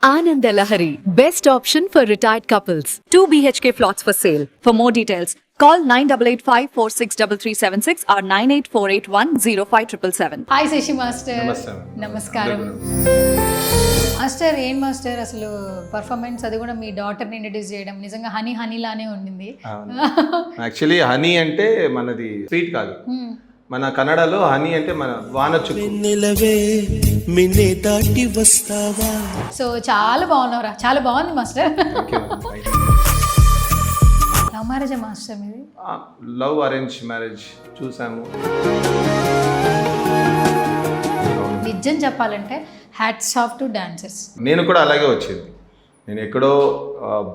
Ananda Lahari, best option for retired couples. 2 BHK plots for sale. For more details, call 9885463376 or 9848105777. Hi Shashi master. నమస్తే. నమస్కారం master. ఏం master అసలు performance, అది కూడా మీ డాటర్ని introduce చేయడం నిజంగా హనీ హనీ లానే ఉండింది. యాక్చువల్లీ హనీ అంటే మనది స్వీట్ కాదు, మన కన్నడలో హనీ అంటే మన వాన చుక్కు. సో చాలా బాగున్నారా, చాలా బాగుంది మాస్టర్. లవ్ మ్యారేజ్ మాస్టర్ మీది? లవ్ అరేంజ్ మ్యారేజ్ చూసాము. నిజం చెప్పాలంటే హ్యాట్స్ ఆఫ్ టు డాన్సర్స్. నేను కూడా అలాగే వచ్చింది. నేను ఎక్కడో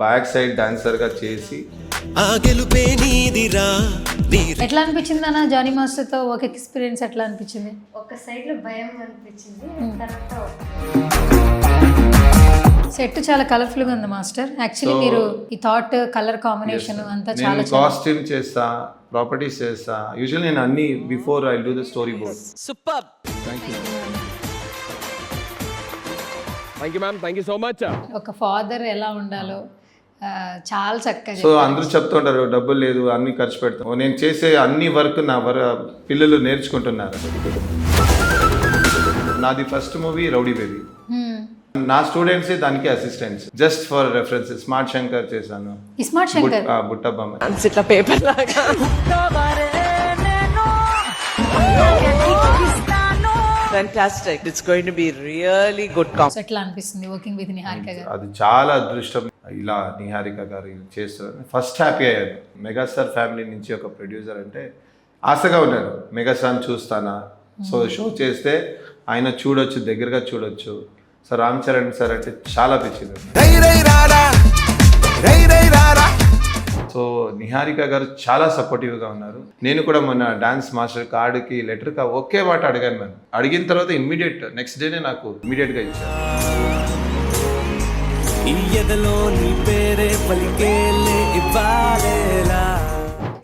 బ్యాక్ సైడ్ డాన్సర్గా చేసి ఎట్లా అనిపించింది అన్న జానీ మాస్టర్తో ఒక ఎక్స్పీరియన్స్? ఎట్లా అనిపించింది? ఒక సైడ్ లో భయం అనిపించింది, తర్వాత సెట్ చాలా కలర్ఫుల్ గా ఉంది మాస్టర్. యాక్చువల్లీ మీరు ఈ థాట్, కలర్ కాంబినేషన్ అంతా చాలా నేను కాస్ట్యూమ్ చేస్తా, ప్రాపర్టీస్ చేస్తా. యూజువల్ నేను అన్ని before I do the story board. Superb. Thank you. Thank you, ma'am. Thank you so much. ఒక ఫాదర్ ఎలా ఉండాలో చాలా చక్కగా సో అందరూ చెప్తుంటారు డబ్బులు లేదు, అన్ని ఖర్చు పెడతాం. నేను చేసే అన్ని వర్క్ నా పిల్లలు నేర్చుకుంటున్నారు. నాది ఫస్ట్ మూవీ రౌడీ బేబీ. నా స్టూడెంట్సే దానికి assistants. Just for reference smart Shankar చేశాను, స్మార్ట్ శంకర్, బుట్టబొమ్మ. ఇట్లా పేపర్ లాగా Fantastic. It's going to be really good. ఎట్లా అనిపిస్తుంది వర్కింగ్ విత్ నిహారిక గారు? అది చాలా అదృష్టం ఇలా నిహారిక గారు చేస్తారు. ఫస్ట్ హ్యాపీ అయ్యాను. మెగాస్టార్ ఫ్యామిలీ నుంచి ఒక ప్రొడ్యూసర్ అంటే ఆశగా ఉన్నాను, మెగాస్టార్ని చూస్తానా. సో షో చేస్తే ఆయన చూడొచ్చు, దగ్గరగా చూడొచ్చు. సో రామ్ చరణ్ సార్ అంటే చాలా పిచ్చింది. సో నిహారిక గారు చాలా సపోర్టివ్గా ఉన్నారు. నేను కూడా మొన్న డాన్స్ మాస్టర్ కార్డుకి లెటర్గా ఒకే మాట అడిగాను. నేను అడిగిన తర్వాత ఇమ్మీడియట్ నెక్స్ట్ డేనే నాకు ఇమ్మీడియట్గా ఇచ్చారు.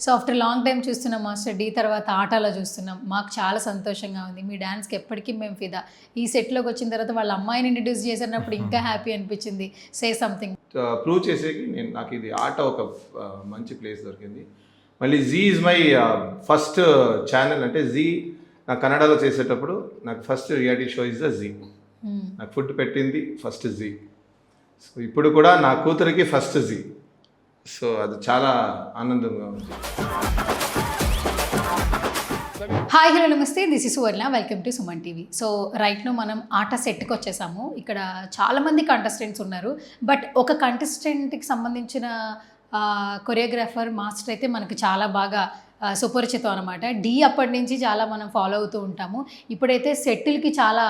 సో ఆఫ్టర్ లాంగ్ టైం చూస్తున్నాం మాస్టర్, డీ తర్వాత ఆటలో చూస్తున్నాం. మాకు చాలా సంతోషంగా ఉంది. మీ డాన్స్కి ఎప్పటికీ మేము ఫిదా. ఈ సెట్లోకి వచ్చిన తర్వాత వాళ్ళ అమ్మాయిని ఇంట్రడ్యూస్ చేసినప్పుడు ఇంకా హ్యాపీ అనిపించింది. సే సంథింగ్ ప్రూవ్ చేసేకి నాకు ఇది ఆట ఒక మంచి ప్లేస్ దొరికింది. మళ్ళీ Zee is my first channel. అంటే జీ నా కన్నడలో చేసేటప్పుడు నాకు first reality show is the Zee. నాకు ఫుడ్ పెట్టింది ఫస్ట్ జీ. సో ఇప్పుడు కూడా నా కూతురికి ఫస్ట్ జీ. సో అది చాలా ఆనందంగా ఉంది. హాయ్ హలో నమస్తే, this is Suvarna, welcome to Suman TV. So రైట్ను మనం ఆట సెట్కి వచ్చేసాము. ఇక్కడ చాలామంది కంటెస్టెంట్స్ ఉన్నారు, బట్ ఒక కంటెస్టెంట్కి సంబంధించిన కొరియోగ్రాఫర్ మాస్టర్ అయితే మనకు చాలా బాగా సుపరిచితం అనమాట. డీ అప్పటి నుంచి చాలా మనం ఫాలో అవుతూ ఉంటాము. ఇప్పుడైతే సెట్లకి చాలా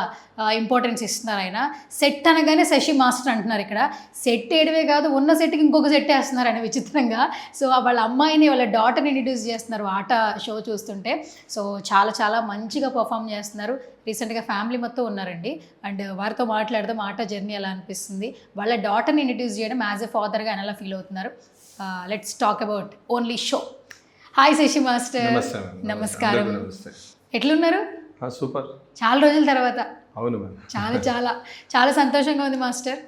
ఇంపార్టెన్స్ ఇస్తున్నారు ఆయన. సెట్ అనగానే శశి మాస్టర్ అంటున్నారు. ఇక్కడ సెట్ వేయడమే కాదు, ఉన్న సెట్కి ఇంకొక సెట్ వేస్తున్నారు అని విచిత్రంగా. సో వాళ్ళ అమ్మాయిని, వాళ్ళ డాటర్ని ఇంట్రడ్యూస్ చేస్తున్నారు ఆట షో చూస్తుంటే. సో చాలా చాలా మంచిగా పర్ఫామ్ చేస్తున్నారు. రీసెంట్గా ఫ్యామిలీ మొత్తం ఉన్నారండి, అండ్ వారితో మాట్లాడదాం ఆట జర్నీ ఎలా అనిపిస్తుంది, వాళ్ళ డాటర్ని ఇంట్రడ్యూస్ చేయడం యాజ్ ఎ ఫాదర్గా ఆయన ఎలా ఫీల్ అవుతున్నారు. Let's talk about only show. Hi Shashi master. నమస్కారం. ఎట్లున్నారు? సూపర్. చాలా రోజుల తర్వాత. అవును మేడం. చాలా చాలా చాలా సంతోషంగా ఉంది మాస్టర్.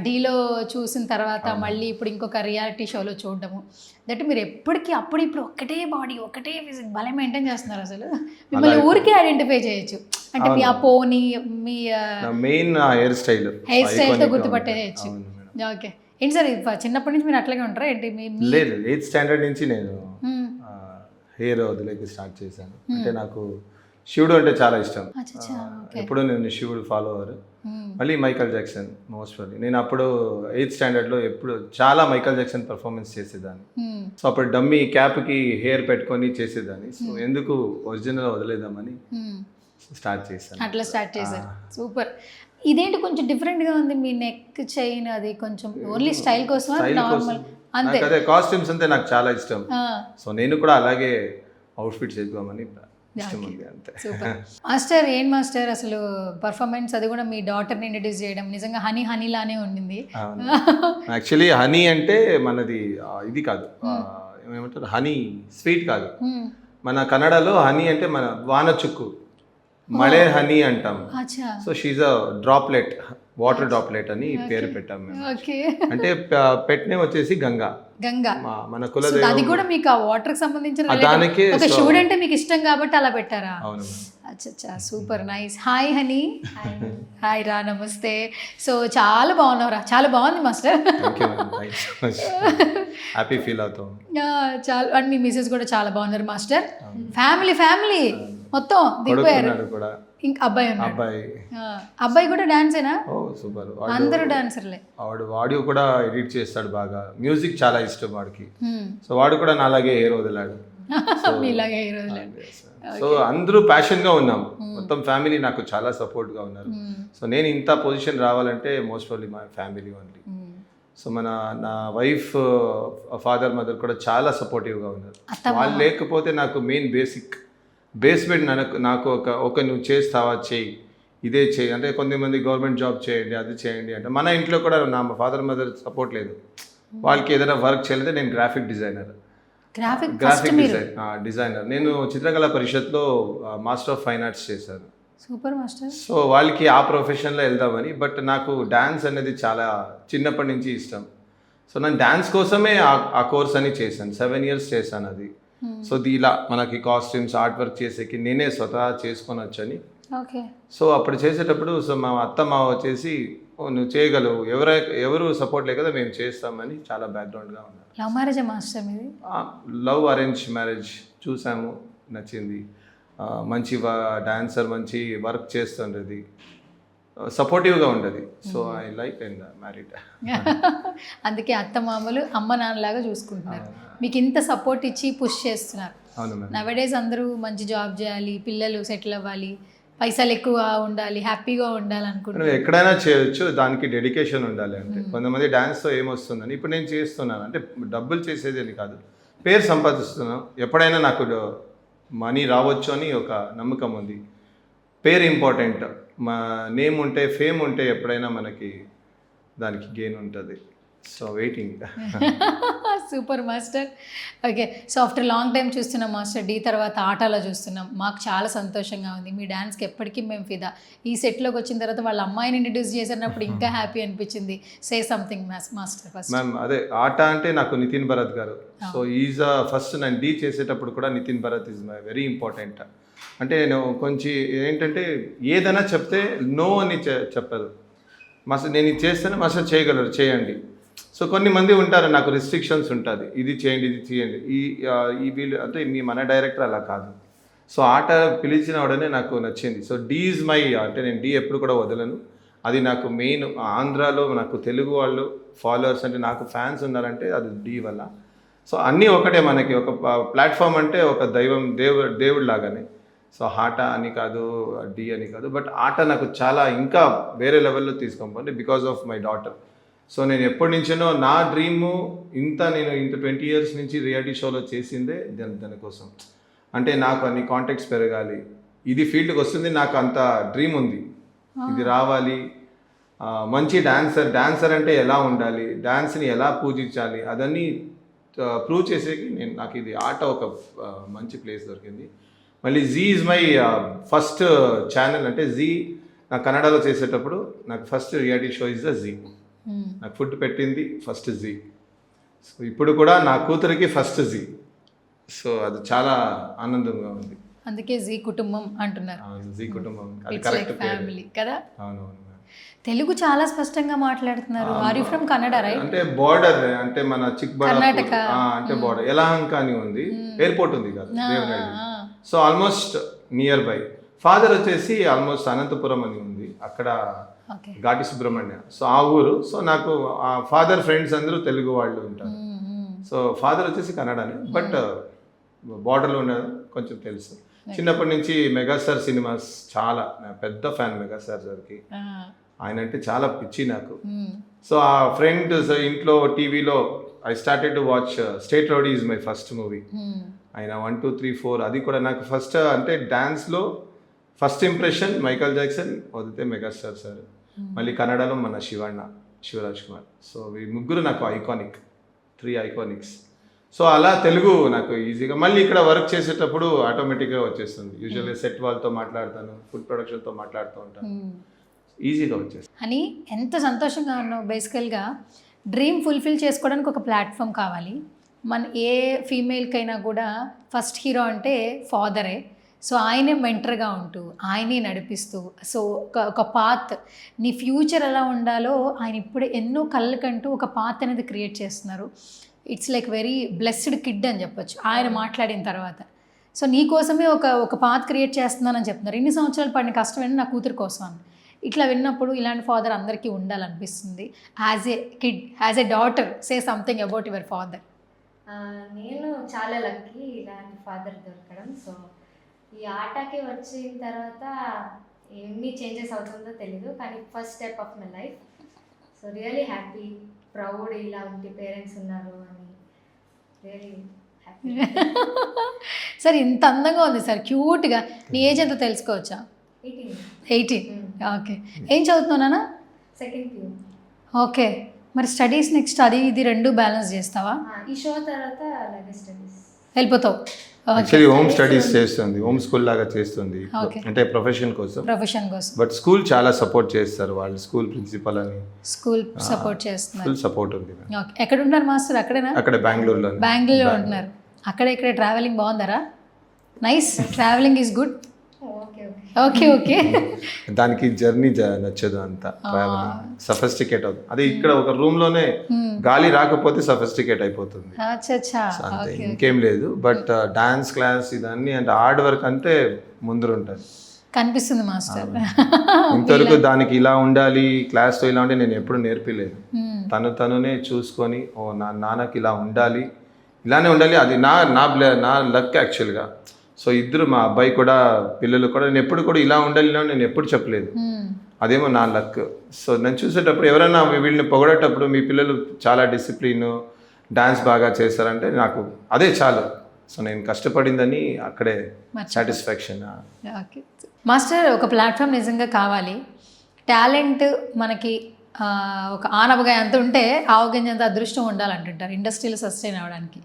డీలో చూసిన తర్వాత మళ్ళీ ఇప్పుడు ఇంకొక రియాలిటీ షోలో చూడడము. దట్ మీరు ఎప్పటికీ అప్పుడు ఇప్పుడు ఒక్కటే బాడీ, ఒకటే ఫిజిక్ భలే మెయింటైన్ చేస్తున్నారు. అసలు మిమ్మల్ని ఊరికే ఐడెంటిఫై చేయొచ్చు. అంటే మీ ఆ పోనీ, మీ మెయిన్ హెయిర్ స్టైల్తో గుర్తుపట్టేయచ్చు. ఓకే. ఏంటి సార్ చిన్నప్పటి నుంచి మీరు అట్లాగే ఉంటారా ఏంటి? లేదు, 8th స్టాండర్డ్ నుంచి నేను హెయిర్ వదిలేకి స్టార్ట్ చేశాను. అంటే నాకు శివుడు అంటే చాలా ఇష్టం. ఎప్పుడు నేను శివుడు ఫాలోవర్. మళ్ళీ మైకల్ జాక్సన్ మోస్ట్లీ. నేను అప్పుడు 8th స్టాండర్డ్లో ఎప్పుడు చాలా మైకల్ జాక్సన్ పర్ఫార్మెన్స్ చేసేదాన్ని. సో అప్పుడు డమ్మీ క్యాప్కి హెయిర్ పెట్టుకొని చేసేదాన్ని. సో ఎందుకు ఒరిజినల్ వదిలేద్దామని స్టార్ట్ చేశాను. అట్లా స్టార్ట్ చేశారు. సూపర్. ఇదేంటి కొంచెం డిఫరెంట్గా ఉంది, మీ నెక్ చైన్ అది కొంచెం ఓన్లీ స్టైల్ కోసం నార్మల్ అంతే? అదే కాస్ట్యూమ్స్ అంటే నాకు చాలా ఇష్టం. సో నేను కూడా అలాగే అవుట్ఫిట్ చేద్దామని ఇష్టం ఉంది అంతే. సూపర్. మాస్టర్ ఏం మాస్టర్ అసలు పర్ఫార్మెన్స్, అది కూడా మీ డాటర్ని ఇంట్రడ్యూస్ చేయడం నిజంగా హనీ హనీ లానే ఉండింది. యాక్చువల్లీ హనీ అంటే మనది ఇది కాదు, ఏమంటారు, హనీ స్వీట్ కాదు. మన కన్నడలో హనీ అంటే మన వాన చుక్కు, మళే హనీ అంటాం. So she's a droplet. Water droplet అని పేరు పెట్టాం మేము. ఓకే. అంటే పెట్ నేమ్ వచ్చేసి గంగా. గంగా. మన So, కులదైవం. అది కూడా మీకు ఆ వాటర్ కి సంబంధించిన దానికే ఒక శివుడు అంటే మీకు ఇష్టం కాబట్టి అలా పెట్టారా? అవును మ్యామ్. అచ్చా, super nice. Hi honey. Hi రా, నమస్తే. సో చాలా బాగున్నావురా, చాలా బాగుంది master. Thank you ma'am, thank you so much. Happy feel అవుతాం. చాలా, అండ్ మీ మిసెస్ కూడా చాలా బాగున్నారు మాస్టర్. ఫ్యామిలీ మొత్తం దిగిపోయారు. కొడుకున్నాడు కూడా, ఇంకా అబ్బాయి ఉన్నాడు. అబ్బాయి. అబ్బాయి కూడా డాన్సేనా? ఓ సూపర్. అందరూ డాన్సర్లే. వాడు ఆడియో కూడా ఎడిట్ చేస్తాడు బాగా, మ్యూజిక్ చాలా ఇష్టం వాడికి. సో వాడు కూడా నాలాగే హెయిర్ వదిలాడు. మీలాగే ఈ రోజులు. సో అందరూ ప్యాషన్గా ఉన్నాం, మొత్తం ఫ్యామిలీ నాకు చాలా సపోర్ట్గా ఉన్నారు. సో నేను ఇంత పొజిషన్ రావాలంటే most probably my family only. So నా వైఫ్, ఫాదర్, మదర్ కూడా చాలా సపోర్టివ్గా ఉన్నారు. వాళ్ళు లేకపోతే నాకు మెయిన్ బేస్మెంట్ నాకు ఒక నువ్వు చేస్తావా, చేయి, ఇదే చేయి అంటే, కొంతమంది గవర్నమెంట్ జాబ్ చేయండి, అది చేయండి అంటే. మన ఇంట్లో కూడా నా ఫాదర్ మదర్ సపోర్ట్ లేదు. వాళ్ళకి ఏదైనా వర్క్ చేయలేదే. నేను గ్రాఫిక్ డిజైనర్. డిజైనర్ నేను చిత్రకళా పరిషత్లో మాస్టర్ ఆఫ్ ఫైన్ ఆర్ట్స్ చేశాను. Super master. సో వాళ్ళకి ఆ ప్రొఫెషన్లో వెళ్దామని. బట్ నాకు డ్యాన్స్ అనేది చాలా చిన్నప్పటి నుంచి ఇష్టం. సో నేను డ్యాన్స్ కోసమే ఆ కోర్స్ అని చేశాను. 7 years చేశాను అది. సో ఇలా మనకి కాస్ట్యూమ్స్, ఆర్ట్ వర్క్ చేసేకి నేనే స్వతహా చేసుకొని వచ్చని. ఓకే. సో అప్పుడు చేసేటప్పుడు సో మా అత్తమ్మ వచ్చేసి, నువ్వు చేయగలవు, ఎవరు సపోర్ట్ లేదు కదా, మేము చేస్తామని చాలా బ్యాక్గ్రౌండ్గా ఉన్నారు. లవ్ మ్యారేజ్ మాస్టర్ మీది? లవ్ అరేంజ్ మ్యారేజ్ చూసాము, నచ్చింది. మంచి డాన్సర్, మంచి వర్క్ చేస్తుండేది, సపోర్టివ్గా ఉండేది. So I like and married. అందుకే అత్త మామలు అమ్మ నాన్నలాగా చూసుకుంటున్నారు, మీకు ఇంత సపోర్ట్ ఇచ్చి పుష్ చేస్తున్నారు. అవును మేడం. నవడేస్ అందరూ మంచి జాబ్ చేయాలి, పిల్లలు సెటిల్ అవ్వాలి, పైసలు ఎక్కువ ఉండాలి, హ్యాపీగా ఉండాలి అనుకుంటున్నారు. ఎక్కడైనా చేయొచ్చు, దానికి డెడికేషన్ ఉండాలి. అంటే కొంతమంది డ్యాన్స్తో ఏమొస్తుందని, ఇప్పుడు నేను చేస్తున్నాను అంటే డబ్బులు చేసేది అని కాదు, పేరు సంపాదిస్తున్నాను. ఎప్పుడైనా నాకు మనీ రావచ్చు అని ఒక నమ్మకం ఉంది. పేరు ఇంపార్టెంట్, మా నేమ్ ఉంటే, ఫేమ్ ఉంటే ఎప్పుడైనా మనకి దానికి గెయిన్ ఉంటుంది. So waiting. Super master. Okay. So after long time చూస్తున్నాం మాస్టర్, డీ తర్వాత ఆటలో చూస్తున్నాం. మాకు చాలా సంతోషంగా ఉంది. మీ డాన్స్కి ఎప్పటికీ మేము ఫిదా. ఈ సెట్లోకి వచ్చిన తర్వాత వాళ్ళ అమ్మాయిని ఇంట్రడ్యూస్ చేసినప్పుడు ఇంకా హ్యాపీ అనిపించింది. Say something master first. Ma'am అదే ఆట అంటే నాకు నితిన్ భరత్ గారు. సో ఈజ్ ఫస్ట్ నేను డీ చేసేటప్పుడు కూడా Nithin Bharat is my very important. అంటే నేను కొంచెం ఏంటంటే ఏదైనా చెప్తే నో అని చెప్పదు. మాస్టర్ నేను ఇది చేస్తేనే మాస్టర్ చేయగలరు, చేయండి. సో కొన్ని మంది ఉంటారు, నాకు రిస్ట్రిక్షన్స్ ఉంటుంది, ఇది చేయండి, ఇది చేయండి. ఈ వీళ్ళు అంటే మన డైరెక్టర్ అలా కాదు. సో ఆట పిలిచిన వాడనే నాకు నచ్చింది. సో డీ ఈజ్ మై, అంటే నేను డీ ఎప్పుడు కూడా వదలను. అది నాకు మెయిన్. ఆంధ్రాలో నాకు తెలుగు వాళ్ళు ఫాలోవర్స్ అంటే, నాకు ఫ్యాన్స్ ఉన్నారంటే అది డీ వల్ల. సో అన్నీ ఒకటే, మనకి ఒక ప్లాట్ఫామ్ అంటే ఒక దేవుడు లాగానే. సో ఆట అని కాదు, డీ అని కాదు, బట్ ఆట నాకు చాలా ఇంకా వేరే లెవెల్లో తీసుకోండి because of my daughter. So నేను ఎప్పటి నుంచినో నా డ్రీము నేను 20 years నుంచి రియాలిటీ షోలో చేసిందే దానికోసం. అంటే నాకు అన్ని కాంటాక్ట్స్ పెరగాలి, ఇది ఫీల్డ్కి వస్తుంది, నాకు అంత డ్రీమ్ ఉంది, ఇది రావాలి. మంచి డాన్సర్ అంటే ఎలా ఉండాలి, డాన్స్ని ఎలా పూజించాలి, అదన్నీ ప్రూవ్ చేసేకి నాకు ఇది ఆట ఒక మంచి ప్లేస్ దొరికింది. మళ్ళీ Zee is my first channel. అంటే జీ నాకు కన్నడలో చేసేటప్పుడు నాకు first reality show is the Zee. నాకు ఫుడ్ పెట్టింది ఫస్ట్ జీ. సో ఇప్పుడు కూడా నా కూతురికి ఫస్ట్ జీ. సో అది చాలా ఆనందంగా ఉంది. అందుకే జీ కుటుంబం అంటున్నారు. జీ కుటుంబం, అది కరెక్ట్ ఫ్యామిలీ కదా. అవునవును. తెలుగు చాలా స్పష్టంగా మాట్లాడుతున్నారు. Are you from Kannada right? అంటే బార్డర్, అంటే మన చిక్బళ్ళాపూర్ అంటే బార్డర్, యలహంక అని ఉంది, ఎయిర్పోర్ట్ ఉంది కదా Devanayudu. So almost nearby. Father వచ్చేసి ఆల్మోస్ట్ అనంతపురం అని ఉంది, అక్కడ ఘాటి సుబ్రహ్మణ్య. సో ఆ ఊరు. సో నాకు ఆ ఫాదర్ ఫ్రెండ్స్ అందరూ తెలుగు వాళ్ళు ఉంటారు. సో ఫాదర్ వచ్చేసి కన్నడనే, బట్ బార్డర్లో ఉండదు కొంచెం తెలుసు. చిన్నప్పటి నుంచి మెగాస్టార్ సినిమాస్ చాలా పెద్ద ఫ్యాన్ మెగాస్టార్ సార్కి. ఆయన అంటే చాలా పిచ్చి నాకు. సో ఆ ఫ్రెండ్ ఇంట్లో టీవీలో I started to watch state rowdy is my first movie. ఆయన 1, 2, 3, 4 అది కూడా నాకు ఫస్ట్. అంటే డాన్స్లో ఫస్ట్ ఇంప్రెషన్ మైకల్ జాక్సన్, వదిలితే మెగాస్టార్ సార్, మళ్ళీ కన్నడలో మన శివరాజ్ కుమార్. సో ఈ ముగ్గురు నాకు ఐకానిక్, 3 ఐకానిక్స్. సో అలా తెలుగు నాకు ఈజీగా. మళ్ళీ ఇక్కడ వర్క్ చేసేటప్పుడు ఆటోమేటిక్గా వచ్చేస్తుంది. యూజువల్గా సెట్ వాళ్ళతో మాట్లాడతాను, ఫుడ్ ప్రొడక్షన్తో మాట్లాడుతూ ఉంటాను. ఈజీగా వచ్చేస్తుంది. అని ఎంత సంతోషంగా ఉన్నావు. బేసికల్గా డ్రీమ్ ఫుల్ఫిల్ చేసుకోవడానికి ఒక ప్లాట్ఫామ్ కావాలి. మన ఏ ఫీమేల్కైనా కూడా ఫస్ట్ హీరో అంటే ఫాదరే. సో ఆయనే మెంటర్గా ఉంటూ ఆయనే నడిపిస్తూ సో ఒక పాత్ నీ ఫ్యూచర్ ఎలా ఉండాలో ఆయన ఇప్పుడే ఎన్నో కళ్ళకంటూ ఒక పాత్ అనేది క్రియేట్ చేస్తున్నారు. It's like very blessed kid అని చెప్పొచ్చు ఆయన మాట్లాడిన తర్వాత. సో నీ కోసమే ఒక పాత్ క్రియేట్ చేస్తున్నానని చెప్తున్నారు. ఇన్ని సంవత్సరాలు పడిన కష్టం ఏంటి నా కూతురు కోసం అని. ఇట్లా విన్నప్పుడు ఇలాంటి ఫాదర్ అందరికీ ఉండాలనిపిస్తుంది. As a kid, as a daughter, say something about your father. నేను చాలా లక్కీ ఇలాంటి ఫాదర్ దొరకడం. సో ఈ ఆటకి వచ్చిన తర్వాత ఎన్ని చేంజెస్ అవుతుందో తెలీదు, కానీ first step of my life. So really happy, proud ఇలాంటి పేరెంట్స్ ఉన్నారు అని రియలీ హ్యాపీ. సార్ ఇంత అందంగా ఉంది సార్, క్యూట్గా. నీ ఏజ్ ఎంత తెలుసుకోవచ్చా? 18. ఓకే. ఏం చదువుతున్నావు నాన్న? సెకండ్ ప్యూ. ఓకే. మరి స్టడీస్ నెక్స్ట్ అది ఇది రెండు బ్యాలెన్స్ చేస్తావా? ఈ షో తర్వాత అలాగే స్టడీస్ వెళ్ళిపోతావు? యాక్చువల్లీ హోమ్ స్టడీస్ చేస్తుంది, హోమ్ స్కూల్ లాగా చేస్తుంది, Okay. అంటే ప్రొఫెషన్ కోసం. ప్రొఫెషన్ కోసం బట్ స్కూల్ చాలా సపోర్ట్ చేస్తారు వాళ్ళు, స్కూల్ ప్రిన్సిపల్ అని స్కూల్ సపోర్ట్ చేస్తున్నారు. ఫుల్ సపోర్ట్ ఉంది. ఓకే. ఎక్కడ ఉన్నారు మాస్టర్? అక్కడేనా? అక్కడ బెంగళూరులో. బెంగళూరులో ఉంటున్నారు. అక్కడ ఇక్కడ ట్రావెలింగ్ బాగుందరా? Nice, travelling is good. Okay okay okay okay. దానికి జర్నీ నచ్చదు, అంత సఫిస్టికేట్ అవుతుంది. అదే ఇక్కడ ఒక రూమ్ లోనే గాలి రాకపోతే సఫిస్టికేట్ అయిపోతుంది. అచ్చా. అంతే, ఇంకేం లేదు. బట్ డాన్స్ క్లాస్ ఇదన్నీ అంటే హార్డ్ వర్క్ అంటే ముందర ఉంటుంది కనిపిస్తుంది మాస్టర్. ఇంతవరకు దానికి ఇలా ఉండాలి క్లాస్లో ఇలా ఉంటే నేను ఎప్పుడు నేర్పిలేదు. తనునే చూసుకొని ఓ నా నాన్నకి ఇలా ఉండాలి, ఇలానే ఉండాలి, అది నా లక్ యాక్చువల్గా. సో ఇద్దరు మా అబ్బాయి కూడా పిల్లలు కూడా నేను ఎప్పుడు కూడా ఇలా ఉండాలి నేను ఎప్పుడు చెప్పలేదు, అదేమో నా లక్. సో నేను చూసేటప్పుడు ఎవరైనా వీళ్ళని పొగడేటప్పుడు మీ పిల్లలు చాలా డిసిప్లిన్, డాన్స్ బాగా చేస్తారంటే నాకు అదే చాలు. సో నేను కష్టపడిందని అక్కడే సాటిస్ఫాక్షన్. ఓకే మాస్టర్, ఒక ప్లాట్ఫామ్ నిజంగా కావాలి. టాలెంట్ మనకి ఒక ఆనపగాయ అంత ఉంటే ఆవగింజ అంత అదృష్టం ఉండాలంటుంటారు ఇండస్ట్రీలో సస్టైన్ అవ్వడానికి.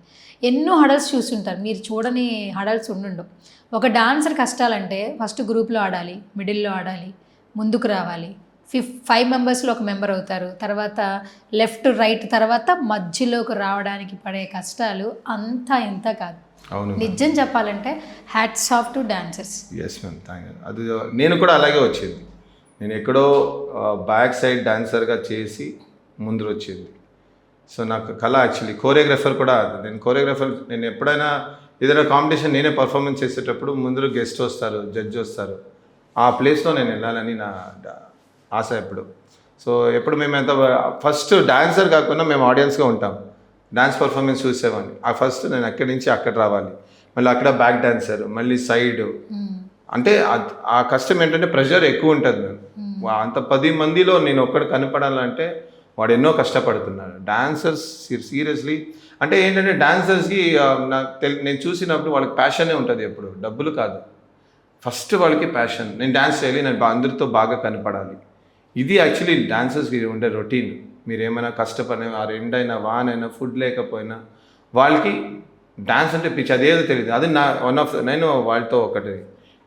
ఎన్నో హడల్స్ చూస్తుంటారు, మీరు చూడని హడల్స్ ఉండుండవు. ఒక డాన్సర్ కష్టాలంటే ఫస్ట్ గ్రూప్లో ఆడాలి, మిడిల్లో ఆడాలి, ముందుకు రావాలి, 5 మెంబర్స్లో ఒక మెంబర్ అవుతారు, తర్వాత లెఫ్ట్ రైట్, తర్వాత మధ్యలోకి రావడానికి పడే కష్టాలు అంతా ఇంత కాదు. అవును, నిజం చెప్పాలంటే hats off to dancers. Yes ma'am, thank you. అది నేను కూడా అలాగే వచ్చింది. నేను ఎక్కడో బ్యాక్ సైడ్ డాన్సర్గా చేసి ముందు వచ్చింది. సో నాకు కళ యాక్చువల్లీ కోరియోగ్రాఫర్ కూడా. నేను ఎప్పుడైనా ఏదైనా కాంపిటీషన్ నేనే పర్ఫార్మెన్స్ చేసేటప్పుడు ముందు గెస్ట్ వస్తారు, జడ్జ్ వస్తారు, ఆ ప్లేస్లో నేను వెళ్ళాలని నా ఆశ ఎప్పుడు. సో ఎప్పుడు మేము ఎంత ఫస్ట్ డాన్సర్ కాకుండా మేము ఆడియన్స్గా ఉంటాం, డాన్స్ పర్ఫార్మెన్స్ చూసేవాడిని. ఆ ఫస్ట్ నేను అక్కడి నుంచి అక్కడ రావాలి, మళ్ళీ అక్కడ బ్యాక్ డాన్సర్, మళ్ళీ సైడ్. అంటే ఆ కష్టం ఏంటంటే ప్రెషర్ ఎక్కువ ఉంటుంది. మేము అంత 10 మందిలో నేను ఒక్కడు కనపడాలంటే వాడు ఎన్నో కష్టపడుతున్నాడు. డాన్సర్స్ సీరియస్లీ అంటే ఏంటంటే డాన్సర్స్కి నేను చూసినప్పుడు వాళ్ళకి ప్యాషనే ఉంటుంది, ఎప్పుడు డబ్బులు కాదు. ఫస్ట్ వాళ్ళకి ప్యాషన్, నేను డాన్స్ చేయాలి, నేను అందరితో బాగా కనపడాలి. ఇది యాక్చువల్లీ డాన్సర్స్కి ఉండే రొటీన్. మీరు ఏమైనా కష్టపడినా, ఆ రెండైనా వానైనా ఫుడ్ లేకపోయినా వాళ్ళకి డాన్స్ అంటే పిచ్చి, అదేదో తెలియదు. అది నేను వాళ్ళతో ఒకటి.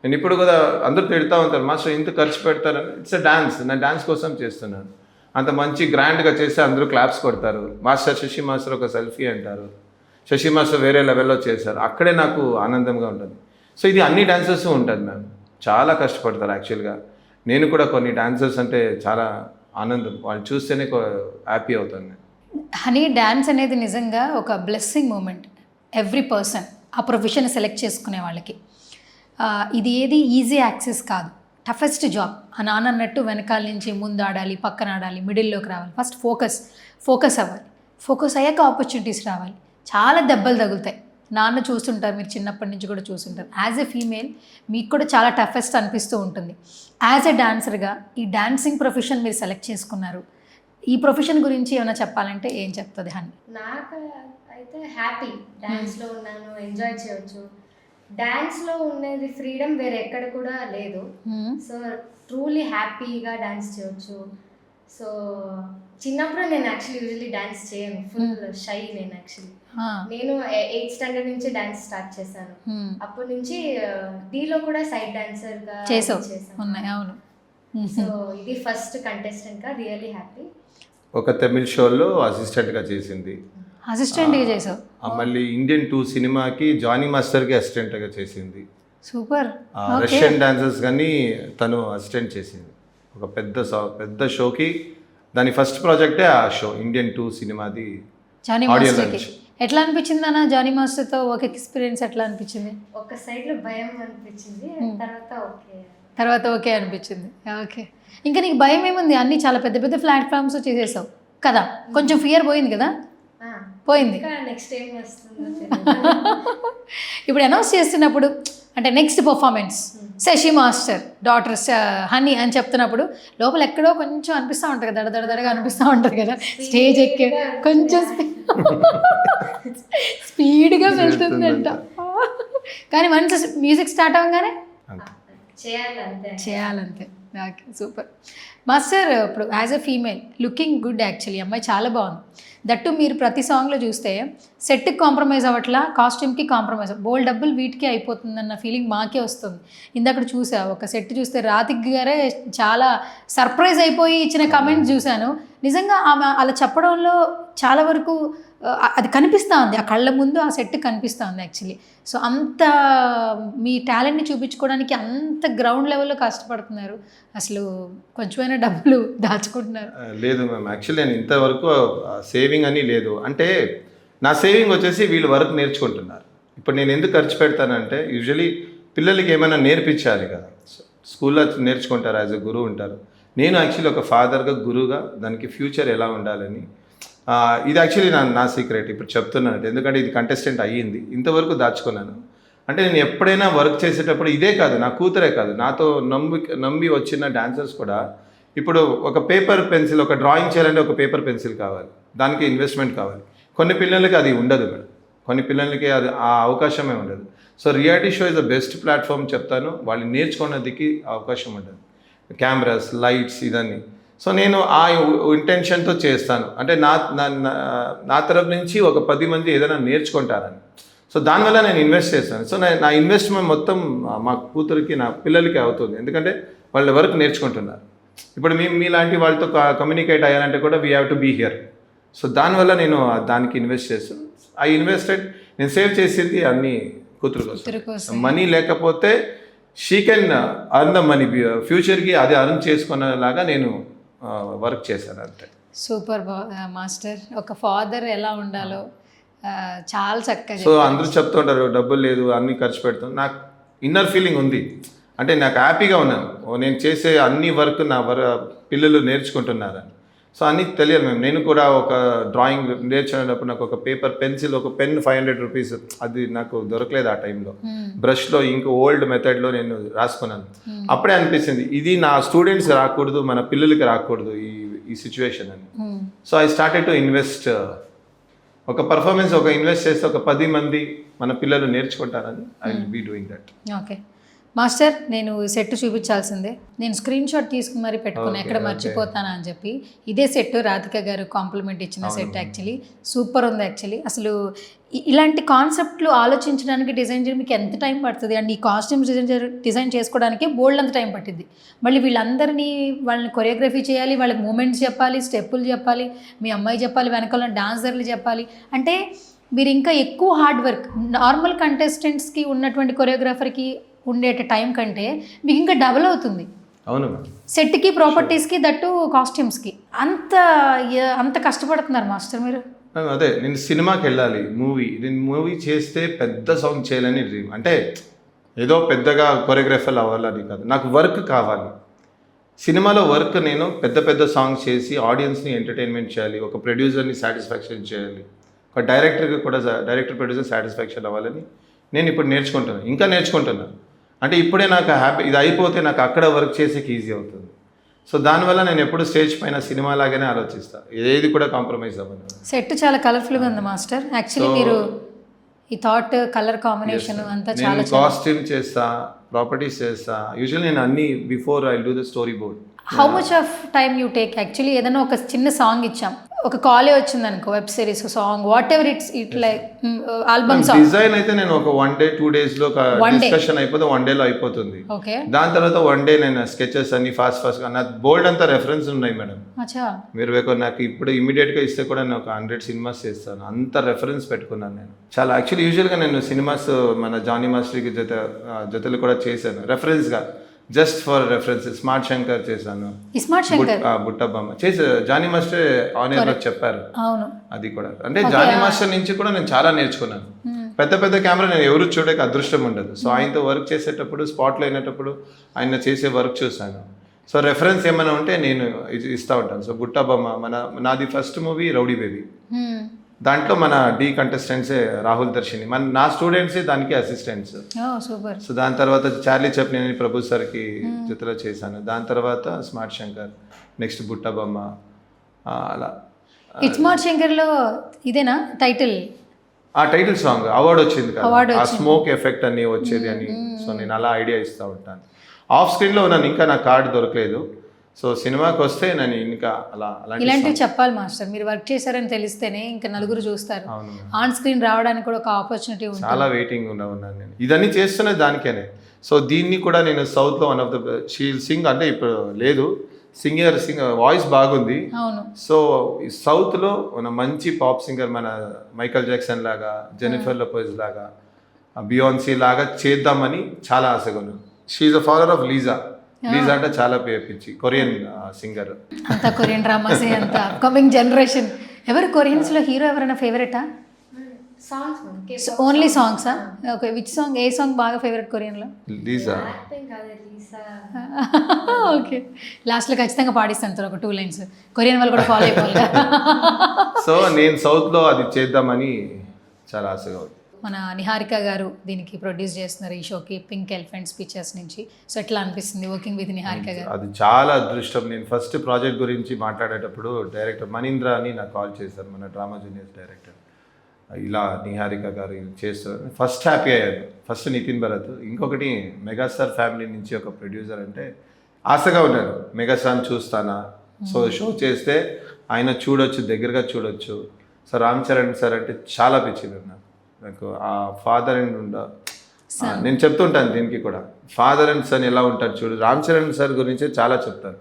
నేను ఇప్పుడు కూడా అందరూ పెడతా ఉంటారు, మాస్టర్ ఇంత ఖర్చు పెడతారని. ఇట్స్ డాన్స్, నేను డాన్స్ కోసం చేస్తున్నాను. అంత మంచి గ్రాండ్గా చేస్తే అందరూ క్లాప్స్ కొడతారు. మాస్టర్ శశి మాస్టర్ ఒక సెల్ఫీ అంటారు, శశి మాస్టర్ వేరే లెవెల్లో చేశారు, అక్కడే నాకు ఆనందంగా ఉంటుంది. సో ఇది అన్ని డాన్సర్స్ ఉంటుంది మ్యామ్, చాలా కష్టపడతారు యాక్చువల్గా. నేను కూడా కొన్ని డాన్సర్స్ అంటే చాలా ఆనందం, వాళ్ళు చూస్తేనే హ్యాపీ అవుతాను నేను. హనీ, డ్యాన్స్ అనేది నిజంగా ఒక బ్లెస్సింగ్ మూమెంట్ ఎవ్రీ పర్సన్ ఆ ప్రొఫెషన్ సెలెక్ట్ చేసుకునే వాళ్ళకి. ఇది ఏది ఈజీ యాక్సెస్ కాదు, టఫెస్ట్ జాబ్. ఆ నాన్న అన్నట్టు వెనకాల నుంచి ముందు ఆడాలి, పక్కన ఆడాలి, మిడిల్లోకి రావాలి. ఫస్ట్ ఫోకస్ అవ్వాలి, ఫోకస్ అయ్యాక ఆపర్చునిటీస్ రావాలి. చాలా దెబ్బలు తగులుతాయి, నాన్న చూస్తుంటారు, మీరు చిన్నప్పటి నుంచి కూడా చూస్తుంటారు. యాజ్ ఎ ఫీమేల్ మీకు కూడా చాలా టఫెస్ట్ అనిపిస్తూ ఉంటుంది. యాజ్ ఎ డాన్సర్గా ఈ డాన్సింగ్ ప్రొఫెషన్ మీరు సెలెక్ట్ చేసుకున్నారు, ఈ ప్రొఫెషన్ గురించి ఏమైనా చెప్పాలంటే ఏం చెప్తుంది హనీ? నాకు అయితే హ్యాపీ, డ్యాన్స్లో ఉన్నాను, ఎంజాయ్ చేయొచ్చు. డాన్స్లో ఉండేది ఫ్రీడమ్ వేరే ఎక్కడ కూడా లేదు. సో ట్రూలీ హ్యాపీగా డాన్స్ చేయొచ్చు. సో చిన్నప్పుడు నేను యాక్చువల్లీ యూజువల్లీ డాన్స్ చేయను, ఫుల్ షై నేను యాక్చువల్లీ. నేను 8th స్టాండర్డ్ నుంచి డాన్స్ స్టార్ట్ చేశాను. అప్పటి నుంచి డీలో కూడా సైడ్ డాన్సర్గా చేశాను. అవును, సో ఇది ఫస్ట్ కంటెస్టెంట్ గా రియల్లీ హ్యాపీ. ఒక తమిళ్ షోలో అసిస్టెంట్గా చేసింది. అసిస్టెంట్గా చేసావు. మళ్ళీ ఇండియన్ 2 సినిమాకి జానీ మాస్టర్కి అసిస్టెంట్గా చేసింది. సూపర్. రష్యన్ డాన్సర్స్ కానీ తను అసిస్టెంట్ చేసింది. ఒక పెద్ద షోకి దాని ఫస్ట్ ప్రాజెక్టే ఆ షో ఇండియన్ 2 సినిమాది జానీ ఆడియో మాస్టర్కి లాంచ్. ఎట్లా అనిపించింది అన్న జానీ మాస్టర్తో ఒక ఎక్స్పీరియన్స్ ఎట్లా అనిపించింది? ఒక సైడ్ లో భయం అనిపించింది, తర్వాత ఓకే అనిపించింది. ఓకే, ఇంకా నీకు భయం ఏముంది? అన్నీ చాలా పెద్ద పెద్ద ప్లాట్ఫామ్స్ చేసేసావు కదా, కొంచెం ఫియర్ పోయింది కదా? పోయింది. నెక్స్ట్ ఏం వస్తుందో ఇప్పుడు అనౌన్స్ చేస్తున్నప్పుడు అంటే next performance Shashi master daughter Honey అని చెప్తున్నప్పుడు లోపల ఎక్కడో కొంచెం అనిపిస్తూ ఉంటుంది కదా, దడదడగా అనిపిస్తూ ఉంటుంది కదా, స్టేజ్ ఎక్కే కొంచెం స్పీడ్గా వెళ్తుందంట. కానీ మంచి మ్యూజిక్ స్టార్ట్ అవ్వగానే చేయాలంతే. Okay, super master. ఇప్పుడు as a female looking good actually, అమ్మాయి చాలా బాగుంది. దట్టు మీరు ప్రతి సాంగ్లో చూస్తే సెట్కి కాంప్రమైజ్ అవ్వట్లా, కాస్ట్యూమ్కి కాంప్రమైజ్, బోల్ డబ్బులు వీటికి అయిపోతుందన్న ఫీలింగ్ మాకే వస్తుంది. ఇందాక చూసా ఒక సెట్ చూస్తే రాధిక్ గారే చాలా సర్ప్రైజ్ అయిపోయి ఇచ్చిన కమెంట్ చూశాను. నిజంగా ఆమె అలా చెప్పడంలో చాలా వరకు అది కనిపిస్తూ ఉంది, ఆ కళ్ళ ముందు ఆ సెట్ కనిపిస్తూ ఉంది యాక్చువల్లీ. సో అంత మీ టాలెంట్ని చూపించుకోవడానికి అంత గ్రౌండ్ లెవెల్లో కష్టపడుతున్నారు. అసలు కొంచెమైనా డబ్బులు దాచుకుంటున్నారు? లేదు మ్యామ్, యాక్చువల్లీ నేను ఇంతవరకు సేవింగ్ అని లేదు. అంటే నా సేవింగ్ వచ్చేసి వీళ్ళు వర్క్ నేర్చుకుంటున్నారు. ఇప్పుడు నేను ఎందుకు ఖర్చు పెడతానంటే యూజువలీ పిల్లలకి ఏమైనా నేర్పించాలి కదా, స్కూల్లో నేర్చుకుంటారు, యాజ్ ఎ గురువు ఉంటారు. నేను యాక్చువల్లీ ఒక ఫాదర్గా గురువుగా దానికి ఫ్యూచర్ ఎలా ఉండాలని, ఇది యాక్చువల్లీ నా సీక్రెట్ ఇప్పుడు చెప్తున్నాను. ఎందుకంటే ఇది కంటెస్టెంట్ అయ్యింది, ఇంతవరకు దాచుకున్నాను. అంటే నేను ఎప్పుడైనా వర్క్ చేసేటప్పుడు ఇదే కాదు, నా కూతురే కాదు, నాతో నమ్మి వచ్చిన డాన్సర్స్ కూడా ఇప్పుడు ఒక పేపర్ పెన్సిల్, ఒక డ్రాయింగ్ చేయాలంటే ఒక పేపర్ పెన్సిల్ కావాలి, దానికి ఇన్వెస్ట్మెంట్ కావాలి. కొన్ని పిల్లలకి అది ఉండదు మేడం, కొన్ని పిల్లలకి అది ఆ అవకాశమే ఉండదు. So reality show is the best platform చెప్తాను, వాళ్ళు నేర్చుకునేందుకు అవకాశం ఉండదు. కెమెరాస్, లైట్స్ ఇదన్నీ. సో నేను ఆ ఇంటెన్షన్తో చేస్తాను, అంటే నా తరపు నుంచి ఒక 10 మంది ఏదైనా నేర్చుకుంటారని. సో దానివల్ల నేను ఇన్వెస్ట్ చేస్తాను. సో నా ఇన్వెస్ట్మెంట్ మొత్తం మా కూతురికి, నా పిల్లలకి అవుతుంది, ఎందుకంటే వాళ్ళు వర్క్ నేర్చుకుంటున్నారు. ఇప్పుడు మీలాంటి వాళ్ళతో కమ్యూనికేట్ అయ్యాలంటే కూడా we have to be here. So దానివల్ల నేను దానికి ఇన్వెస్ట్ చేస్తాను. ఐ ఇన్వెస్టెడ్, నేను సేవ్ చేసేది అన్ని కూతురు కోసం. మనీ లేకపోతే she can earn the money, ఫ్యూచర్కి అది అర్న్ చేసుకునేలాగా నేను వర్క్ చేశాను అంతే. సూపర్ మాస్టర్, ఒక ఫాదర్ ఎలా ఉండాలో చాలా చక్కగా. సో అందరూ చెప్తుంటారు డబ్బులు లేదు అన్నీ ఖర్చు పెడతాం, నాకు ఇన్నర్ ఫీలింగ్ ఉంది. అంటే నాకు హ్యాపీగా ఉన్నాను, నేను చేసే అన్ని వర్క్ నా పిల్లలు నేర్చుకుంటున్నారని. సో అన్నీ తెలియదు మేము. నేను కూడా ఒక డ్రాయింగ్ నేర్చుకునేటప్పుడు నాకు ఒక పేపర్ పెన్సిల్, ఒక పెన్ 500 రూపీస్, అది నాకు దొరకలేదు ఆ టైంలో. బ్రష్లో ఇంకో ఓల్డ్ మెథడ్లో నేను రాసుకున్నాను. అప్పుడే అనిపించింది ఇది నా స్టూడెంట్స్ రాకూడదు, మన పిల్లలకి రాకూడదు ఈ సిచ్యువేషన్ అని. So I started to invest. ఒక పర్ఫార్మెన్స్ ఒక ఇన్వెస్ట్ చేస్తే ఒక 10 మంది మన పిల్లలు నేర్చుకుంటారని I will be doing that. Okay master, నేను సెట్ చూపించాల్సిందే. నేను స్క్రీన్ షాట్ తీసుకుని మరి పెట్టుకుని ఎక్కడ మర్చిపోతానా అని చెప్పి. ఇదే సెట్ రాధిక గారు కాంప్లిమెంట్ ఇచ్చిన సెట్ యాక్చువల్లీ సూపర్ ఉంది. యాక్చువల్లీ అసలు ఇలాంటి కాన్సెప్ట్లు ఆలోచించడానికి, డిజైన్ చేయడానికి మీకు ఎంత టైం పడుతుంది? అండ్ ఈ కాస్ట్యూమ్స్ డిజైన్ చేసుకోవడానికి బోల్డ్ అంత టైం పట్టింది. మళ్ళీ వాళ్ళని కొరియోగ్రఫీ చేయాలి, వాళ్ళకి మూమెంట్స్ చెప్పాలి, స్టెప్పులు చెప్పాలి, మీ అమ్మాయి చెప్పాలి, వెనకాల డాన్సర్లు చెప్పాలి. అంటే మీరు ఇంకా ఎక్కువ హార్డ్ వర్క్. నార్మల్ కంటెస్టెంట్స్కి ఉన్నటువంటి కొరియోగ్రాఫర్కి ఉండే టైం కంటే మీకు ఇంకా డబుల్ అవుతుంది. అవును, సెట్కి, ప్రాపర్టీస్కి, దట్టు కాస్ట్యూమ్స్కి అంత కష్టపడుతున్నారు మాస్టర్ మీరు. అదే నేను సినిమాకి వెళ్ళాలి, నేను మూవీ చేస్తే పెద్ద సాంగ్ చేయాలని డ్రీమ్. అంటే ఏదో పెద్దగా కొరియోగ్రాఫర్లు అవ్వాలని కాదు, నాకు వర్క్ కావాలి. సినిమాలో వర్క్ నేను పెద్ద సాంగ్స్ చేసి ఆడియన్స్ని ఎంటర్టైన్మెంట్ చేయాలి, ఒక ప్రొడ్యూసర్ని సాటిస్ఫాక్షన్ చేయాలి, ఒక డైరెక్టర్కి కూడా డైరెక్టర్ ప్రొడ్యూసర్ సాటిస్ఫాక్షన్ అవ్వాలని నేను ఇప్పుడు నేర్చుకుంటున్నాను, ఇంకా నేర్చుకుంటున్నాను. అంటే ఇప్పుడే నాకు హ్యాపీ, ఇది అయిపోతే నాకు అక్కడ వర్క్ చేసేకి ఈజీ అవుతుంది. సో దానివల్ల నేను ఎప్పుడు స్టేజ్ పైన సినిమా లాగానే ఆలోచిస్తాను, ఏది కూడా కాంప్రమైజ్ అవ్వను. సెట్ చాలా కలర్ఫుల్గా ఉంది మాస్టర్. యాక్చువల్లీ మీరు ఈ థాట్, కలర్ కాంబినేషన్ అంతా చాలా. కాస్ట్యూమ్ చేస్తా, ప్రాపర్టీస్ చేస్తా, యూజువల్లీ నేను అన్ని before I do the story board. How much of time you take? Actually ఏదైనా ఒక చిన్న సాంగ్ ఇచ్చాం, ఒక కాలే వచ్చింది అనుకో, web series, song, what ever it like album song, design అయితే నేను ఒక 1 day 2 days లో డిస్కషన్ అయిపోతే 1 day లో అయిపోతుంది. ఓకే. దాని తర్వాత 1 day నేను స్కెచెస్ అన్ని ఫాస్ట్ గా, నాకు బోల్డ్ అంతా రెఫరెన్స్ ఉన్నాయి మేడం. అచ్చా. మీరు నాకు ఇప్పుడు ఇమీడియట్ గా ఇస్తే కూడా నేను ఒక 100 సినిమాస్ చేస్తాను, అంత రెఫరెన్స్ పెట్టుకున్నాను నేను. చాలా యాక్చువల్లీ యూజువల్గా నేను సినిమాస్ మన జానీ మాస్టర్కి జతలు కూడా చేశాను రెఫరెన్స్ గా, just for reference. Smart Shankar చేశాను, స్మార్ట్ శంకర్, బుట్టబొమ్మ చేసా. జానీ మాస్టర్ ఆన్ ఎయిర్ లో చెప్పారు. అవును. అది కూడా అంటే జానీ మాస్టర్ నుంచి కూడా నేను చాలా నేర్చుకున్నాను. పెద్ద పెద్ద కెమెరా నేను ఎవరు చూడక అదృష్టం ఉండదు. సో ఆయనతో వర్క్ చేసేటప్పుడు, స్పాట్లో అయినప్పుడు ఆయన చేసే వర్క్ చూసాను. సో రెఫరెన్స్ ఏమైనా ఉంటే నేను ఇస్తూ ఉంటాను. సో బుట్టబొమ్మ నాది ఫస్ట్ మూవీ రౌడీ బేబీ. దాంట్లో మన డి కంటెస్టెంట్సే రాహుల్ దర్శిని, నా స్టూడెంట్సే దానికి అసిస్టెంట్స్. సూపర్. సో దాని తర్వాత చార్లీ చప్లిన్ ప్రభు సార్కి జతలో చేశాను. దాని తర్వాత స్మార్ట్ శంకర్, నెక్స్ట్ బుట్టబొమ్మ, అలా. స్మార్ట్ శంకర్లో ఇదేనా టైటిల్? ఆ టైటిల్ సాంగ్ అవార్డు వచ్చింది కదా, ఆ స్మోక్ ఎఫెక్ట్ అని వచ్చేది అని. సో నేను అలా ఐడియా ఇస్తూ ఉంటాను. ఆఫ్ స్క్రీన్లో ఉన్నాను, ఇంకా నా కార్డు దొరకలేదు. సో సినిమాకి వస్తే నేను ఇంకా ఇలాంటివి చెప్పాలి మాస్టర్, మీరు వర్క్ చేశారని తెలిస్తేనే ఇంకా నలుగురు చూస్తారు. ఆన్ స్క్రీన్ రావడానికి కూడా ఒక ఆపర్చునిటీ ఉంది. చాలా వెయిటింగ్ ఉన్నాను నేను, ఇదన్నీ చేస్తున్నది దానికేనే. సో దీన్ని కూడా నేను సౌత్లో one of the she'll sing, అంటే ఇప్పుడు లేదు సింగర్ వాయిస్ బాగుంది. అవును. సో సౌత్లో మన మంచి పాప్ సింగర్, మన మైకల్ జాక్సన్ లాగా, జెనిఫర్ లోపెజ్ లాగా, బియాన్సీ లాగా చేద్దామని చాలా ఆశగా ఉన్నాను. She's a father of Lisa అంటే చాలా పిచ్చి కొరియన్ సింగర్. అంతా కొరియన్ డ్రామాసే, అంతా కమింగ్ జనరేషన్. ఎవరు కొరియన్స్ లో హీరో ఎవరైనా ఫేవరెటా? సాంగ్స్ ఓన్లీ సాంగ్సా? ఓకే. విచ్ సాంగ్, ఏ సాంగ్ బాగా ఫేవరెట్ కొరియన్ లో? లీజా. ఓకే. లాస్ట్ లో ఖచ్చితంగా పాడిస్తాను ఒక 2 lines. కొరియన్ వాళ్ళు కూడా ఫాలో అయిపోవాలి. సో నేను సౌత్ లో అది చేద్దామని చాలా ఆశగా ఉంది. మన నిహారిక గారు దీనికి ప్రొడ్యూస్ చేస్తున్నారు ఈ షోకి, పింక్ ఎలిఫెంట్స్ పిక్చర్స్ నుంచి. సో ఎట్లా అనిపిస్తుంది వర్కింగ్ విత్ నిహారిక గారు? అది చాలా అదృష్టం. నేను ఫస్ట్ ప్రాజెక్ట్ గురించి మాట్లాడేటప్పుడు డైరెక్టర్ మనీంద్ర అని నాకు కాల్ చేశారు, మన డ్రామా జూనియర్స్ డైరెక్టర్. ఇలా నిహారిక గారు చేస్తారు, ఫస్ట్ హ్యాపీ అయ్యాను. ఫస్ట్ నితిన్ భరత్, ఇంకొకటి మెగాస్టార్ ఫ్యామిలీ నుంచి ఒక ప్రొడ్యూసర్ అంటే ఆశగా ఉన్నాను, మెగాస్టార్ని చూస్తానా. సో షో చేస్తే ఆయన చూడొచ్చు, దగ్గరగా చూడొచ్చు. సో రామ్ చరణ్ సార్ అంటే చాలా పిచ్చింది నాకు. ఆ ఫాదర్ అండ్ నేను చెప్తుంటాను దీనికి కూడా, ఫాదర్ అండ్ సన్ ఎలా ఉంటారు చూడు. రామ్ చరణ్ సార్ గురించి చాలా చెప్తాను,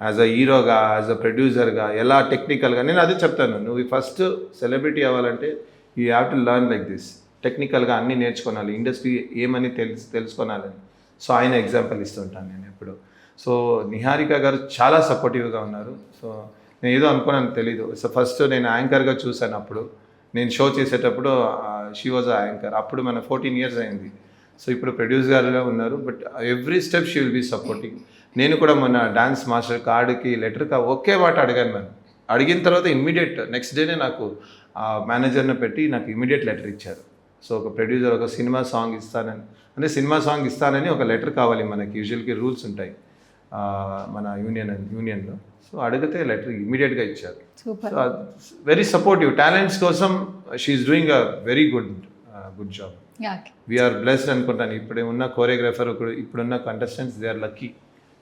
యాజ్ అ హీరోగా, యాజ్ అ ప్రొడ్యూసర్గా, ఎలా టెక్నికల్గా. నేను అదే చెప్తాను, నువ్వు ఫస్ట్ సెలబ్రిటీ అవ్వాలంటే you have to learn like this, టెక్నికల్గా అన్నీ నేర్చుకోవాలి, ఇండస్ట్రీ ఏమని తెలుసుకోనాలని. సో ఆయన ఎగ్జాంపుల్ ఇస్తుంటాను నేను ఎప్పుడు. సో నిహారిక గారు చాలా సపోర్టివ్గా ఉన్నారు. సో నేను ఏదో అనుకున్నాను తెలీదు. సో ఫస్ట్ నేను యాంకర్గా చూశాను, అప్పుడు నేను షో చేసేటప్పుడు షీ వాజ్ అ యాంకర్. అప్పుడు మన 14 years అయింది. సో ఇప్పుడు ప్రొడ్యూసర్గా ఉన్నారు, but every step she will be supporting. నేను కూడా మొన్న డాన్స్ మాస్టర్ కార్డుకి లెటర్గా ఒకే మాట అడిగాను నేను. అడిగిన తర్వాత ఇమ్మీడియట్ నెక్స్ట్ డేనే నాకు మేనేజర్ని పెట్టి నాకు ఇమ్మీడియట్ లెటర్ ఇచ్చారు. సో ఒక ప్రొడ్యూసర్ ఒక సినిమా సాంగ్ ఇస్తానని ఒక లెటర్ కావాలి మనకి, యూజువల్గా రూల్స్ ఉంటాయి మన యూనియన్లో. సో అడిగితే లెటర్ ఇమీడియట్గా ఇచ్చారు. So very supportive. టాలెంట్స్ కోసం she is doing a very good job. We are blessed అనుకుంటాను. ఇప్పుడు ఉన్న కోరియోగ్రాఫర్, ఇప్పుడున్న contestants, they are lucky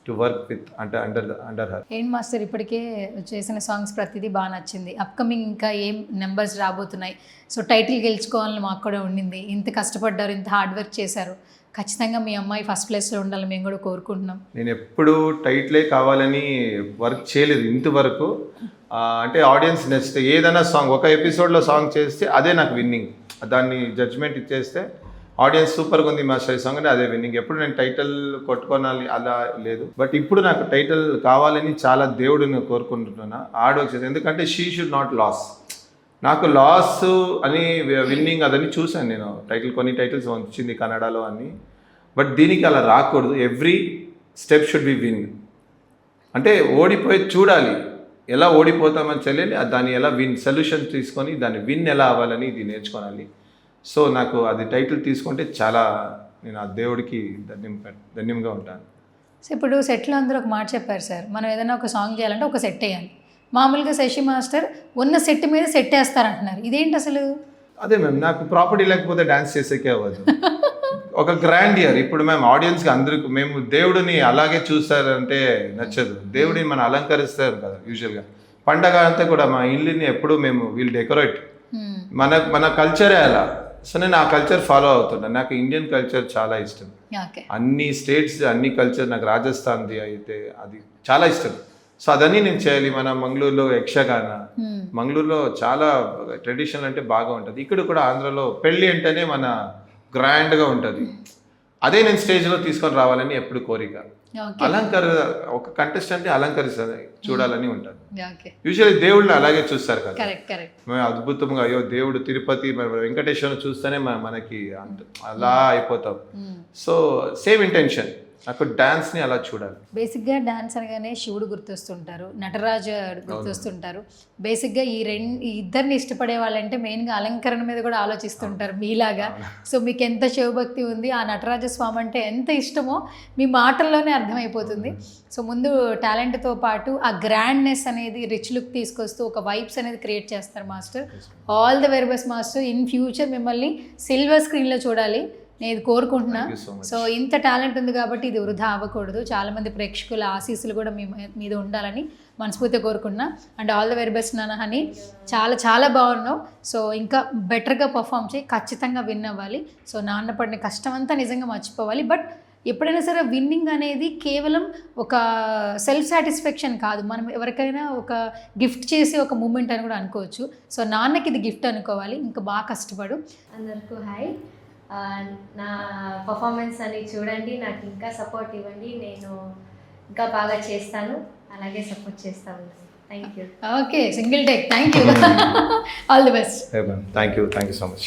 to work with అంటే అండర్ హర్. ఏంటి మాస్టర్, ఇప్పటికే చేసిన సాంగ్స్ ప్రతిదీ బాగా నచ్చింది. అప్కమింగ్ ఇంకా ఏం నెంబర్స్ రాబోతున్నాయి? సో టైటిల్ గెలుచుకోవాలని మాకు కూడా ఉండింది. ఇంత కష్టపడ్డారు, ఇంత హార్డ్ వర్క్ చేశారు. ఖచ్చితంగా మీ అమ్మాయి ఫస్ట్ ప్లేస్లో ఉండాలని మేము కూడా కోరుకుంటున్నాం. నేను ఎప్పుడు టైటిలే కావాలని వర్క్ చేయలేదు ఇంతవరకు. అంటే ఆడియన్స్ నెక్స్ట్ ఏదైనా సాంగ్, ఒక ఎపిసోడ్లో సాంగ్ చేస్తే అదే నాకు విన్నింగ్. దాన్ని జడ్జ్మెంట్ ఇచ్చేస్తే ఆడియన్స్ సూపర్గా ఉంది మాస్టర్ సాంగ్ అంటే అదే విన్నింగ్. ఎప్పుడు నేను టైటిల్ కొట్టుకోనాలి అలా లేదు. బట్ ఇప్పుడు నాకు టైటిల్ కావాలని చాలా దేవుడిని కోరుకుంటున్నా, హార్డ్ వర్క్ చేస్తాను. ఎందుకంటే షీ షుడ్ నాట్ లాస్. నాకు లాస్ అని విన్నింగ్ అదని చూశాను నేను. కొన్ని టైటిల్స్ వచ్చింది కన్నడలో అని, బట్ దీనికి అలా రాకూడదు. Every step should be win. అంటే ఓడిపోయి చూడాలి, ఎలా ఓడిపోతామని తెలియాలి, దాన్ని ఎలా సొల్యూషన్ తీసుకొని దాన్ని విన్ ఎలా అవ్వాలని ఇది నేర్చుకోవాలి. సో నాకు అది టైటిల్ తీసుకుంటే చాలా, నేను ఆ దేవుడికి ధన్యంగా ఉంటాను. సో ఇప్పుడు సెట్లో అందరూ ఒక మాట చెప్పారు సార్, మనం ఏదైనా ఒక సాంగ్ చేయాలంటే ఒక సెట్ వేయాలి. మామూలుగా శశి మాస్టర్ ఉన్న సెట్ మీద సెట్ వేస్తారంటున్నారు, ఇదేంటి అసలు? అదే మ్యామ్, నాకు ప్రాపర్టీ లేకపోతే డ్యాన్స్ చేసేకే అవ్వదు. ఒక గ్రాండ్ ఇయర్. ఇప్పుడు మేము ఆడియన్స్కి అందరికి మేము దేవుడిని అలాగే చూస్తారంటే నచ్చదు. దేవుడిని మనం అలంకరిస్తారు కదా యూజువల్గా. పండగ అంతా కూడా మా ఇల్లుని ఎప్పుడు మేము వీళ్ళు డెకరేట్ మన కల్చరే అలా. సో నేను ఆ కల్చర్ ఫాలో అవుతున్నాను. నాకు ఇండియన్ కల్చర్ చాలా ఇష్టం. ఓకే. అన్ని స్టేట్స్ అన్ని కల్చర్, నాకు రాజస్థాన్ది అయితే అది చాలా ఇష్టం. సో అదన్నీ నేను చేయాలి. మన మంగళూరులో యక్షగాన, మంగళూరులో చాలా ట్రెడిషనల్ అంటే బాగా ఉంటుంది. ఇక్కడ కూడా ఆంధ్రలో పెళ్ళి అంటేనే మన గ్రాండ్గా ఉంటుంది. అదే నేను స్టేజ్లో తీసుకొని రావాలని ఎప్పుడు కోరిక. ఒక కంటెస్టెంట్ అలంకరిస్తుంది చూడాలని ఉంటుంది. యూజువల్లీ దేవుళ్ళని అలాగే చూస్తారు కదా. మేము అద్భుతంగా అయ్యో దేవుడు తిరుపతి వెంకటేశ్వరం చూస్తేనే మనకి అలా అయిపోతాం. సో సేమ్ ఇంటెన్షన్, నాకు డాన్స్ని అలా చూడాలి. బేసిక్గా డాన్స్ అనగానే శివుడు గుర్తొస్తుంటారు, నటరాజ గుర్తొస్తుంటారు. బేసిక్గా ఈ ఇద్దరిని ఇష్టపడే వాళ్ళంటే మెయిన్గా అలంకరణ మీద కూడా ఆలోచిస్తుంటారు మీలాగా. సో మీకు ఎంత శివభక్తి ఉంది, ఆ నటరాజ స్వామి అంటే ఎంత ఇష్టమో మీ మాటల్లోనే అర్థమైపోతుంది. సో ముందు టాలెంట్తో పాటు ఆ గ్రాండ్నెస్ అనేది, రిచ్ లుక్ తీసుకొస్తూ ఒక వైబ్స్ అనేది క్రియేట్ చేస్తారు master. All the very best master. In future మిమ్మల్ని సిల్వర్ స్క్రీన్లో చూడాలి నేను కోరుకుంటున్నా. సో ఇంత టాలెంట్ ఉంది కాబట్టి ఇది వృధా అవ్వకూడదు. చాలామంది ప్రేక్షకుల ఆశీస్సులు కూడా మీ మీద ఉండాలని మనస్ఫూర్తిగా కోరుకుంటున్నా. And all the very best నాన్న హనీ. చాలా చాలా బాగున్నావు. సో ఇంకా బెటర్గా పర్ఫామ్ చేయి, ఖచ్చితంగా విన్ అవ్వాలి. సో నాన్న పడిన కష్టం అంతా నిజంగా మర్చిపోవాలి. బట్ ఎప్పుడైనా సరే విన్నింగ్ అనేది కేవలం ఒక సెల్ఫ్ సాటిస్ఫాక్షన్ కాదు, మనం ఎవరికైనా ఒక గిఫ్ట్ చేసి ఒక మూమెంట్ అని కూడా అనుకోవచ్చు. సో నాన్నకి ఇది గిఫ్ట్ అనుకోవాలి. ఇంకా బాగా కష్టపడు. అందరికీ హాయ్. నా పర్ఫార్మెన్స్ అని చూడండి, నాకు ఇంకా సపోర్ట్ ఇవ్వండి, నేను ఇంకా బాగా చేస్తాను, అలాగే సపోర్ట్ చేస్తా ఉన్నాను. Thank you. Okay, single take. Thank you. All the best. Thank you so much.